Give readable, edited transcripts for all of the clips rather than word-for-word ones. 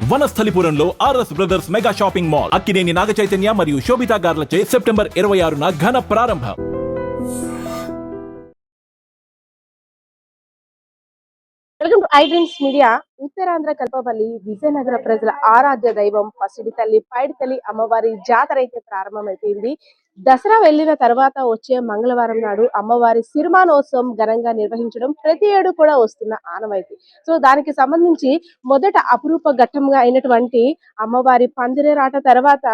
వనస్థలిపురంలో RS brothers mega shopping mall Akkineni Naga Chaitanya మరియు శోభితా గార్లచే September 26న ఘన ప్రారంభం. Welcome to I Dreams Media. Uttarandhra కల్పవల్లి విజయనగర ప్రజల ఆరాధ్య దైవం పసిడి తల్లి పైడితల్లి అమ్మవారి జాతర అయితే ప్రారంభమైపోయింది. దసరా వెళ్లిన తర్వాత వచ్చే మంగళవారం నాడు అమ్మవారి సిరిమానోత్సవం ఘనంగా నిర్వహించడం ప్రతి ఏడు కూడా వస్తున్న ఆనవాయితీ. సో దానికి సంబంధించి మొదట అపురూప ఘట్టంగా అయినటువంటి అమ్మవారి పందిరేరాట తర్వాత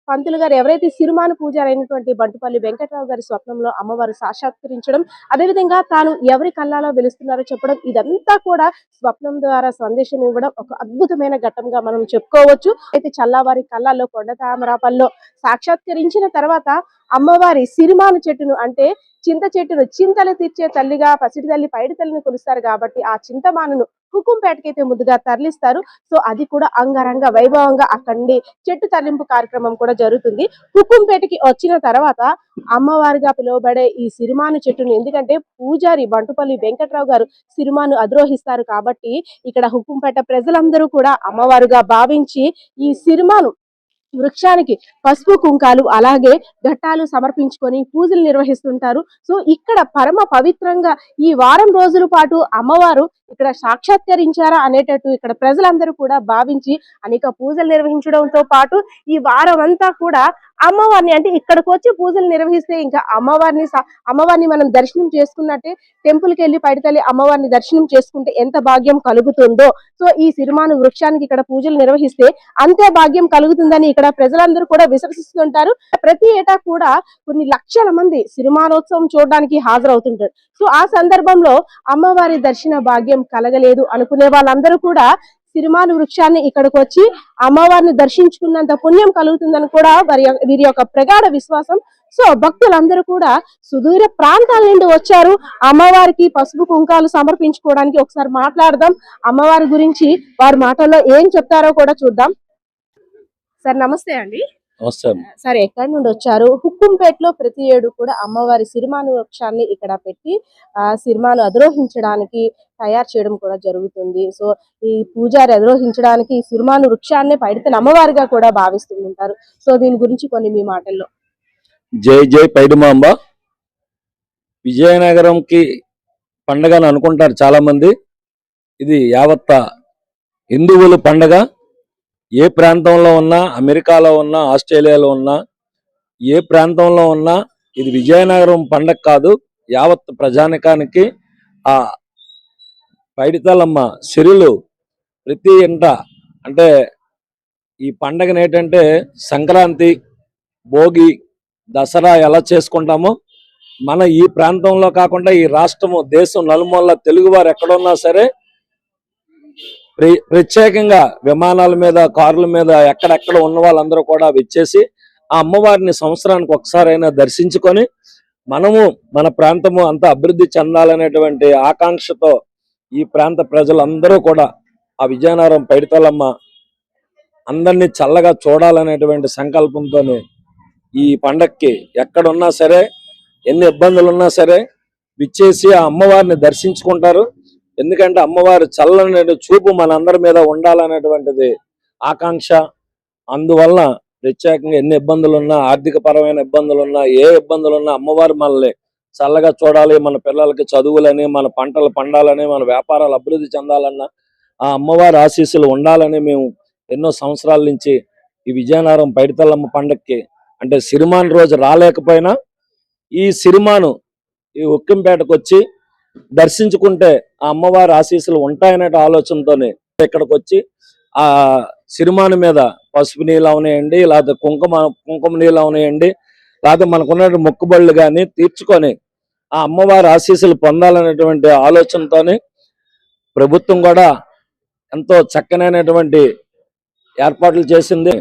పంతులు గారు ఎవరైతే సిరిమాను పూజారి అయినటువంటి బంటుపల్లి వెంకట్రావు గారి స్వప్నంలో అమ్మవారు సాక్షాత్కరించడం, అదేవిధంగా తాను ఎవరి కళ్ళాలో వెలుస్తున్నారో చెప్పడం, ఇదంతా కూడా స్వప్నం ద్వారా సందేశం ఇవ్వడం ఒక అద్భుతమైన ఘట్టంగా మనం చెప్పుకోవచ్చు. అయితే చల్లావారి కళ్ళాల్లో కొండ తామరాపల్లో సాక్షాత్కరించిన తర్వాత అమ్మవారి సిరిమాను చెట్టును అంటే చింత చెట్టును చింతలు తీర్చే తల్లిగా పసిడి తల్లి పైడి తల్లిని కొలుస్తారు కాబట్టి ఆ చింతమానును హుకుంపేటకైతే ముందుగా తరలిస్తారు. సో అది కూడా అంగరంగ వైభవంగా అక్కడి చెట్టు తరలింపు కార్యక్రమం కూడా జరుగుతుంది. హుకుంపేటకి వచ్చిన తర్వాత అమ్మవారిగా పిలువబడే ఈ సిరిమాను చెట్టును, ఎందుకంటే పూజారి బంటుపల్లి వెంకట్రావు గారు సిరిమాను అధిరోహిస్తారు కాబట్టి ఇక్కడ హుకుంపేట ప్రజలందరూ కూడా అమ్మవారుగా భావించి ఈ సిరిమాను వృక్షానికి పసుపు కుంకాలు అలాగే ఘట్టాలు సమర్పించుకొని పూజలు నిర్వహిస్తుంటారు. సో ఇక్కడ పరమ పవిత్రంగా ఈ వారం రోజుల పాటు అమ్మవారు ఇక్కడ సాక్షాత్కరించారా అనేటట్టు ఇక్కడ ప్రజలందరూ కూడా భావించి అనేక పూజలు నిర్వహించడంతో పాటు ఈ వారం అంతా కూడా అమ్మవారిని అంటే ఇక్కడికి వచ్చి పూజలు నిర్వహిస్తే ఇంకా అమ్మవారిని మనం దర్శనం చేసుకున్నట్టే. టెంపుల్కి వెళ్ళి పైడితల్లి అమ్మవారిని దర్శనం చేసుకుంటే ఎంత భాగ్యం కలుగుతుందో, సో ఈ సిరిమాను వృక్షానికి ఇక్కడ పూజలు నిర్వహిస్తే అంతే భాగ్యం కలుగుతుందని ఇక్కడ ప్రజలందరూ కూడా విశ్వసిస్తుంటారు. ప్రతి ఏటా కూడా కొన్ని లక్షల మంది సిరిమానోత్సవం చూడడానికి హాజరవుతుంటారు. సో ఆ సందర్భంలో అమ్మవారి దర్శన భాగ్యం కలగలేదు అనుకునే వాళ్ళందరూ కూడా సిరిమాను వృక్షాన్ని ఇక్కడికి వచ్చి అమ్మవారిని దర్శించుకున్నంత పుణ్యం కలుగుతుందని కూడా వీరి యొక్క ప్రగాఢ విశ్వాసం. సో భక్తులందరూ కూడా సుదూర ప్రాంతాల నుండి వచ్చారు అమ్మవారికి పసుపు కుంకాలు సమర్పించుకోవడానికి. ఒకసారి మాట్లాడదాం అమ్మవారి గురించి, వారి మాటల్లో ఏం చెప్తారో కూడా చూద్దాం. సార్ నమస్తే అండి. సరే, ఎక్కడి నుండి వచ్చారు? హుకుంపేటలో ప్రతి ఏడు కూడా అమ్మవారి సిరిమాను వృక్షాన్ని ఇక్కడ పెట్టి సిరిమాను అధిరోహించడానికి తయారు చేయడం కూడా జరుగుతుంది. సో ఈ పూజారి అధిరోహించడానికి ఈ సిరిమాను వృక్షాన్ని పైడితల్లి అమ్మవారిగా కూడా భావిస్తుంటారు. సో దీని గురించి కొన్ని మీ మాటల్లో. జై జై పైడిమాంబ. విజయనగరంకి పండగ అని అనుకుంటారు చాలా మంది. ఇది యావత్త హిందువుల పండగ. ఏ ప్రాంతంలో ఉన్నా, అమెరికాలో ఉన్నా, ఆస్ట్రేలియాలో ఉన్నా, ఏ ప్రాంతంలో ఉన్నా ఇది విజయనగరం పండగ కాదు, యావత్ ప్రజానికానికి ఆ పైడితల్లమ్మ సిరులు ప్రతి ఇంట. అంటే ఈ పండగను ఏంటంటే సంక్రాంతి, భోగి, దసరా ఎలా చేసుకుంటామో మన ఈ ప్రాంతంలో కాకుండా ఈ రాష్ట్రము, దేశం నలుమూల తెలుగువారు ఎక్కడున్నా సరే ప్రత్యేకంగా విమానాల మీద, కార్ల మీద ఎక్కడెక్కడ ఉన్న వాళ్ళందరూ కూడా వచ్చేసి ఆ అమ్మవారిని సంవత్సరానికి ఒకసారైనా దర్శించుకొని మనము మన ప్రాంతము అంతా అభివృద్ధి చెందాలనేటువంటి ఆకాంక్షతో ఈ ప్రాంత ప్రజలందరూ కూడా ఆ విజయనగరం పైడితల్లమ్మ అందరినీ చల్లగా చూడాలనేటువంటి సంకల్పంతోనే ఈ పండక్కి ఎక్కడున్నా సరే, ఎన్ని ఇబ్బందులు ఉన్నా సరే విచ్చేసి ఆ అమ్మవారిని దర్శించుకుంటారు. ఎందుకంటే అమ్మవారి చల్లని చూపు మనందరి మీద ఉండాలనేటువంటిది ఆకాంక్ష. అందువల్ల ప్రత్యేకంగా ఎన్ని ఇబ్బందులున్నా, ఆర్థిక పరమైన ఇబ్బందులున్నా, ఏ ఇబ్బందులున్నా అమ్మవారు మనల్ని చల్లగా చూడాలి. మన పిల్లలకి చదువులని, మన పంటలు పండాలని, మన వ్యాపారాలు అభివృద్ధి చెందాలన్నా ఆ అమ్మవారి ఆశీస్సులు ఉండాలని మేము ఎన్నో సంవత్సరాల నుంచి ఈ విజయనగరం పైడితల్లమ్మ పండక్కి అంటే సిరిమాను రోజు రాలేకపోయినా ఈ సిరిమాను ఈ ఉక్కింపేటకు వచ్చి దర్శించుకుంటే ఆ అమ్మవారి ఆశీస్సులు ఉంటాయనే ఆలోచనతోనే ఇక్కడికి వచ్చి ఆ సిరిమాను మీద పసుపు నీళ్ళు అవనేయండి, లేకపోతే కుంకుమ నీళ్ళు అవనేయండి, లేకపోతే మనకున్న మొక్కుబళ్ళు కానీ తీర్చుకొని ఆ అమ్మవారి ఆశీస్సులు పొందాలనేటువంటి ఆలోచనతోనే ప్రభుత్వం కూడా ఎంతో చక్కనైనటువంటి ఏర్పాట్లు చేసింది.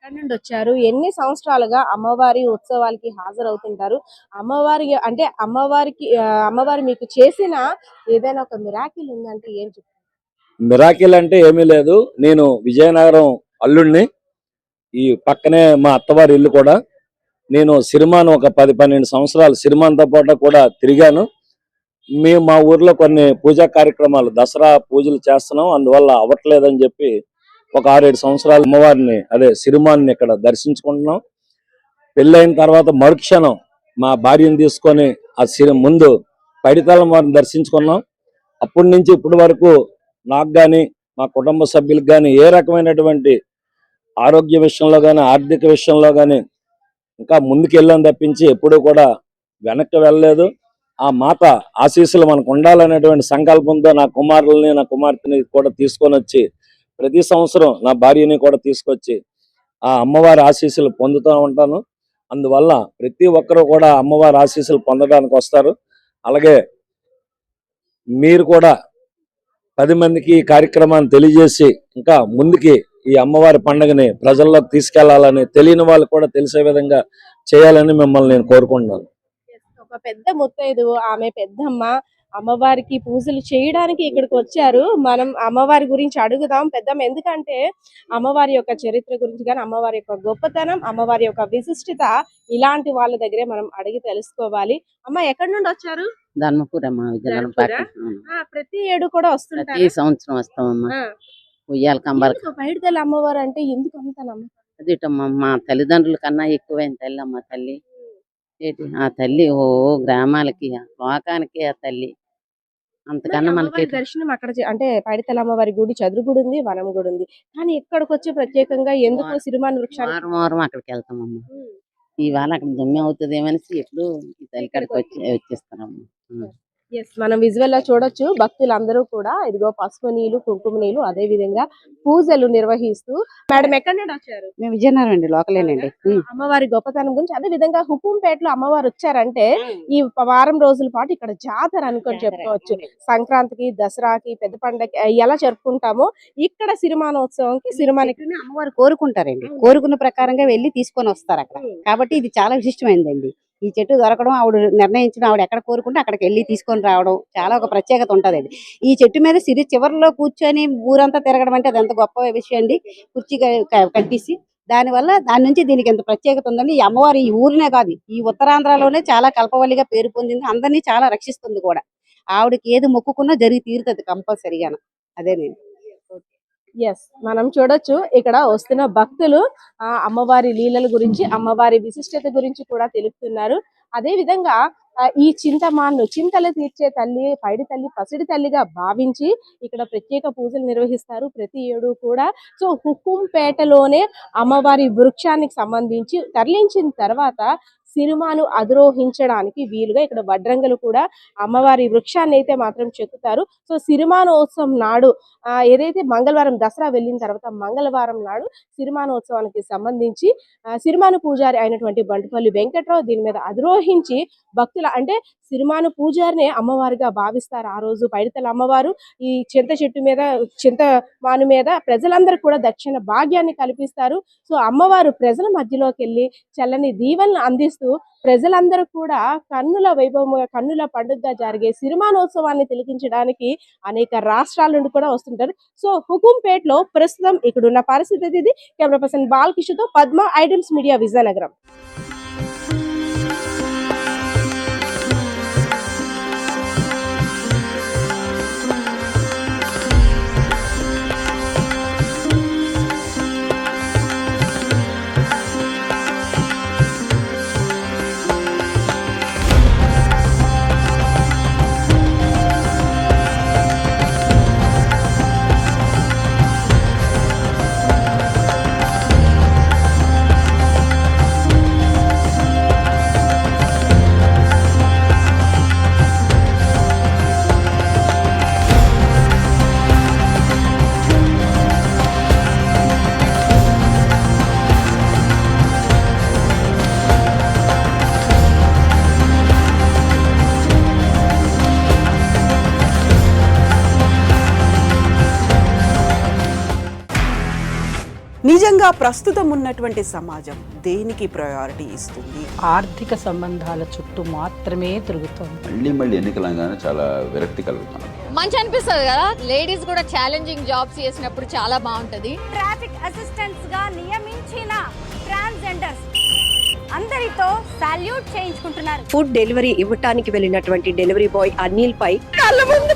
ఎక్కడి నుండి వచ్చారు? ఎన్ని సంవత్సరాలుగా అమ్మవారి ఉత్సవాలకి హాజరవుతుంటారు? అమ్మవారి మీకు చేసిన ఏదైనా ఒక మిరాకిల్ ఉందంటే ఏం చెప్తారు? మిరాకిల్ అంటే ఏమీ లేదు. నేను విజయనగరం అల్లుడిని. ఈ పక్కనే మా అత్తవారి ఇల్లు కూడా. నేను సిరిమాను ఒక 10-12 సంవత్సరాలు సిరిమాన్తో పాటు కూడా తిరిగాను. మేము మా ఊర్లో కొన్ని పూజా కార్యక్రమాలు, దసరా పూజలు చేస్తున్నాం, అందువల్ల అవ్వట్లేదని చెప్పి ఒక 6-7 సంవత్సరాలు అమ్మవారిని అదే సిరిమాన్ని ఇక్కడ దర్శించుకుంటున్నాం. పెళ్ళైన తర్వాత మరుక్షణం మా భార్యను తీసుకొని ముందు పైడితల్లి వారిని దర్శించుకున్నాం. అప్పటి నుంచి ఇప్పటి వరకు నాకు కానీ మా కుటుంబ సభ్యులకు కానీ ఏ రకమైనటువంటి ఆరోగ్య విషయంలో కానీ ఆర్థిక విషయంలో కానీ ఇంకా ముందుకు వెళ్ళాం తప్పించి ఎప్పుడూ కూడా వెనక్కి వెళ్ళలేదు. ఆ మాత ఆశీస్సులు మనకు ఉండాలనేటువంటి సంకల్పంతో నా కుమారుల్ని నా కుమార్తెని కూడా తీసుకొని వచ్చి ప్రతి సంవత్సరం నా భార్యని కూడా తీసుకొచ్చి ఆ అమ్మవారి ఆశీస్సులు పొందుతూ ఉంటాను. అందువల్ల ప్రతి ఒక్కరూ కూడా అమ్మవారి ఆశీస్సులు పొందడానికి వస్తారు. అలాగే మీరు కూడా 10 మందికి ఈ కార్యక్రమాన్ని తెలియజేసి ఇంకా ముందుకి ఈ అమ్మవారి పండుగని ప్రజల్లోకి తీసుకెళ్లాలని, తెలియని వాళ్ళు కూడా తెలిసే విధంగా చేయాలని మిమ్మల్ని నేను కోరుకుంటున్నాను. ఒక పెద్ద ముత్తైదు, ఆమె పెద్దమ్మ అమ్మవారికి పూజలు చేయడానికి ఇక్కడికి వచ్చారు. మనం అమ్మవారి గురించి అడుగుదాం పెద్దమ్మ, ఎందుకంటే అమ్మవారి యొక్క చరిత్ర గురించి కానీ, అమ్మవారి యొక్క గొప్పతనం, అమ్మవారి యొక్క విశిష్టత ఇలాంటి వాళ్ళ దగ్గరే మనం అడిగి తెలుసుకోవాలి. అమ్మ ఎక్కడి నుండి వచ్చారు? ధర్మపురమ్మ, విజయనగరం పక్కన. ప్రతి ఏడు కూడా వస్తుంటారు. ప్రతి సంవత్సరం వస్తామమ్మా. ఉయ్యాల కంబాల పైడితల్లి అమ్మవారు అంటే ఎందుకు అంత నమ్మకం? అదేటమ్మా, మా తల్లిదండ్రుల కన్నా ఎక్కువైన తల్లి అమ్మ తల్లి. ఏంటి ఆ తల్లి గ్రామాలకి లోకానికి ఆ తల్లి అంతకన్నా మనకి దర్శనం అక్కడ అంటే పైడితల్లి అమ్మవారి గుడి, చదురు గుడి ఉంది, వనం గుడి ఉంది. కానీ ఇక్కడికి వచ్చి ప్రత్యేకంగా ఎందుకు సిరిమాను వృక్షానికి వారం అక్కడికి వెళ్తామమ్మా. ఇవాళ అక్కడ జమ్మి అవుతుందేమనేసి ఎప్పుడు ఈ తల్లి కాడికి వచ్చేస్తానమ్మా. మనం విజువల్ లో చూడొచ్చు, భక్తులందరూ కూడా ఇదిగో పసుపు నీళ్లు, కుంకుమ నీళ్లు, అదే విధంగా పూజలు నిర్వహిస్తూ. మేడం ఎక్కడి నుండి వచ్చారు? మేము విజయనగరం అండి, లోకలేనండి. అమ్మవారి గొప్పతనం గురించి, అదే విధంగా హుకుంపేటలో అమ్మవారు వచ్చారంటే ఈ వారం రోజుల పాటు ఇక్కడ జాతర అనుకొని చెప్పుకోవచ్చు. సంక్రాంతికి, దసరాకి, పెద్ద పండగకి ఎలా జరుపుకుంటామో ఇక్కడ సిరిమానోత్సవంకి అమ్మవారు కోరుకుంటారండి. కోరుకున్న ప్రకారంగా వెళ్ళి తీసుకొని వస్తారు అక్కడ. కాబట్టి ఇది చాలా విశిష్టమైందండి. ఈ చెట్టు దొరకడం, ఆవిడ నిర్ణయించడం, ఆవిడ ఎక్కడ కోరుకుంటే అక్కడికి వెళ్ళి తీసుకొని రావడం చాలా ఒక ప్రత్యేకత ఉంటదండి. ఈ చెట్టు మీద సిరి చివరిలో కూర్చొని ఊరంతా తిరగడం అంటే అది ఎంత గొప్ప విషయం అండి. కుర్చీ కట్టిసి దానివల్ల దాని నుంచి దీనికి ఎంత ప్రత్యేకత ఉందండి. ఈ అమ్మవారు ఈ ఊరినే కాదు, ఈ ఉత్తరాంధ్రలోనే చాలా కల్పవల్లిగా పేరు పొందింది. అందరినీ చాలా రక్షిస్తుంది కూడా. ఆవిడకి ఏది మొక్కుకున్నా జరిగి తీరుతుంది కంపల్సరిగా. అదేనండి. మనం చూడొచ్చు ఇక్కడ వస్తున్న భక్తులు అమ్మవారి లీలల గురించి, అమ్మవారి విశిష్టత గురించి కూడా తెలుపుతున్నారు. అదే విధంగా ఈ చింతలు తీర్చే తల్లి, పైడి తల్లి, పసిడి తల్లిగా భావించి ఇక్కడ ప్రత్యేక పూజలు నిర్వహిస్తారు ప్రతి ఏడు కూడా. సో హుకుంపేటలోనే అమ్మవారి వృక్షానికి సంబంధించి తరలించిన తర్వాత సిరిమాను అధిరోహించడానికి వీలుగా ఇక్కడ వడ్రంగలు కూడా అమ్మవారి వృక్షాన్ని అయితే మాత్రం చెక్కుతారు. సో సిరిమానోత్సవం నాడు ఏదైతే మంగళవారం దసరా వెళ్ళిన తర్వాత మంగళవారం నాడు సిరిమానోత్సవానికి సంబంధించి సిరిమాను పూజారి అయినటువంటి బంటుపల్లి వెంకట్రావు దీని మీద అధిరోహించి భక్తుల అంటే సిరిమాను పూజారినే అమ్మవారిగా భావిస్తారు. ఆ రోజు పైడితల్లి అమ్మవారు ఈ చింతమాను మీద ప్రజలందరూ కూడా దక్షిణ భాగ్యాన్ని కల్పిస్తారు. సో అమ్మవారు ప్రజల మధ్యలోకి వెళ్ళి చల్లని దీవెనలు అందిస్తూ ప్రజలందరూ కూడా కన్నుల వైభవంగా, కన్నుల పండుగగా జరిగే సిరిమానోత్సవాన్ని తిలకించడానికి అనేక రాష్ట్రాల నుండి కూడా వస్తుంటారు. సో హుకుంపేటలో ప్రస్తుతం ఇక్కడున్న పరిస్థితి ఇది. కెమెరా పర్సన్ బాలకిషోర్ తో పద్మ, ఐడ్రీమ్స్ మీడియా, విజయనగరం. నిజంగా ప్రస్తుతం ఉన్నటువంటి సమాజం దేనికి ప్రయారిటీ ఇస్తుంది? ఆర్థిక సంబంధాల చుట్టూ మాత్రమే తిరుగుతోంది. మళ్ళీ ఎన్నికలంగానే చాలా విరక్తి కలుగుతున్నాం. మంచి అనిపిస్తుంది కదా, లేడీస్ కూడా ఛాలెంజింగ్ జాబ్స్ చేసినప్పుడు చాలా బాగుంటది. ట్రాఫిక్ అసిస్టెంట్స్ గా నియమించిన ట్రాన్స్జెండర్స్ అందరితో సాల్యూట్ చేయించుకుంటున్నారు. ఫుడ్ డెలివరీ ఇవ్వటానికి వెళ్ళినటువంటి డెలివరీ బాయ్ అనిల్ పై కళ్ళ ముందు